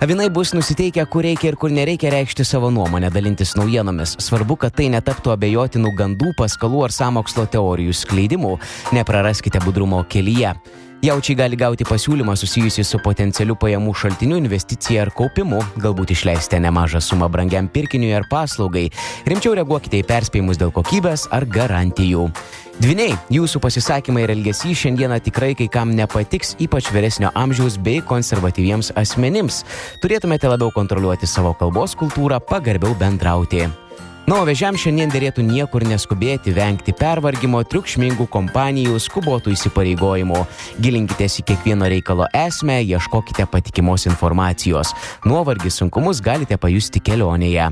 Avinai bus nusiteikę, kur reikia ir kur nereikia reikšti savo nuomonę, dalintis naujienomis. Svarbu, kad tai netaptų abejotinų gandų, paskalų ar sąmokslo teorijų skleidimų. Nepraraskite budrumo kelyje. Jaučiai gali gauti pasiūlymą susijusį su potencialiu pajamų šaltiniu, investicija ar kaupimu. Galbūt išleisite nemažą sumą brangiam pirkiniui ar paslaugai. Rimčiau reaguokite į perspėjimus dėl kokybės ar garantijų. Dvyniai, jūsų pasisakymai ir elgesys šiandieną tikrai kai kam nepatiks, ypač vyresnio amžiaus bei konservatyviems asmenims. Turėtumėte labiau kontroliuoti savo kalbos kultūrą, pagarbiau bendrauti. O vėžiams šiandien dėrėtų niekur neskubėti, vengti pervargimo, triukšmingų kompanijų, skubotų įsipareigojimų. Gilinkitės į kiekvieno reikalo esmę, ieškokite patikimos informacijos. Nuovargį, sunkumus galite pajusti kelionėje.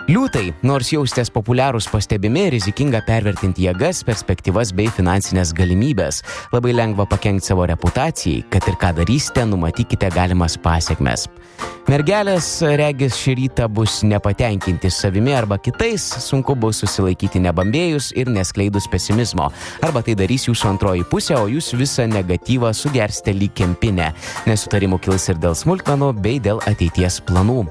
Liūtai, nors jaustės populiarūs, pastebimi, rizikinga pervertinti jėgas, perspektyvas bei finansinės galimybės. Labai lengva pakenkti savo reputacijai, kad ir ką darysite, numatykite galimas pasekmes. Mergelės, regis, šį rytą bus nepatenkinti savimi arba kitais, sunku bus susilaikyti nebambėjus ir neskleidus pesimizmo. Arba tai darys jūsų antroji pusė, o jūs visą negatyvą sugersite lyg kempinę. Nesutarimų kils ir dėl smulkmenų bei dėl ateities planų.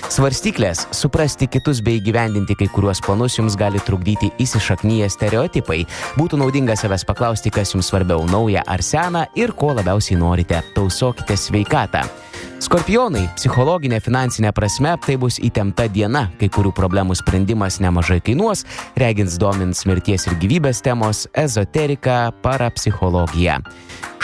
Svarstyklės, suprasti kitus bei įgyvendinti kai kuriuos planus jums gali trukdyti įsišaknyję stereotipai. Būtų naudinga savęs paklausti, kas jums svarbiau, nauja ar sena ir ko labiausiai norite. Tausokite sveikatą. Skorpionai, psichologinė, finansinė prasme, tai bus įtempta diena, kai kurių problemų sprendimas nemažai kainuos, regins domins mirties ir gyvybės temos, ezoterika, parapsichologija.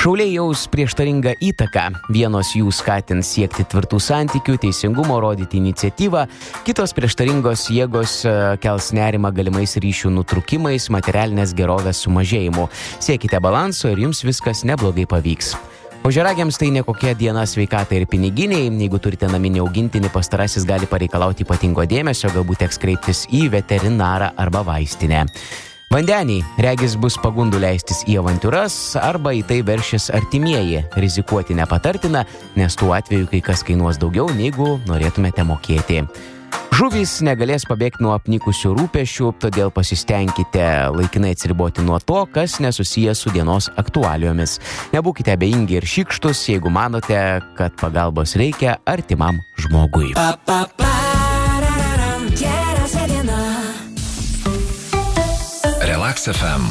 Šauliai jaus prieštaringą įtaką, vienos jų skatins siekti tvirtų santykių, teisingumo, rodyti iniciatyvą, kitos prieštaringos jėgos kels nerimą galimais ryšių nutrūkimais, materialinės gerovės sumažėjimu. Siekite balanso ir jums viskas neblogai pavyks. Ožiaragiams tai nekokia diena sveikatai ir piniginiai, jeigu turite naminį augintinį, pastarasis gali pareikalauti ypatingo dėmesio, galbūt teks kreiptis į veterinarą arba vaistinę. Vandeniai, regis bus pagundų leistis į avantiūras arba į tai veršis artimieji. Rizikuoti nepatartina, nes tuo atveju kai kas kainuos daugiau, negu norėtumėte mokėti. Žuvys negalės pabėgti nuo apnikusių rūpesčių, todėl pasistengkite laikinai atsiriboti nuo to, kas nesusijęs su dienos aktualijomis. Nebūkite abejingi ir šykštus, jeigu manote, kad pagalbos reikia artimam žmogui. Relax FM.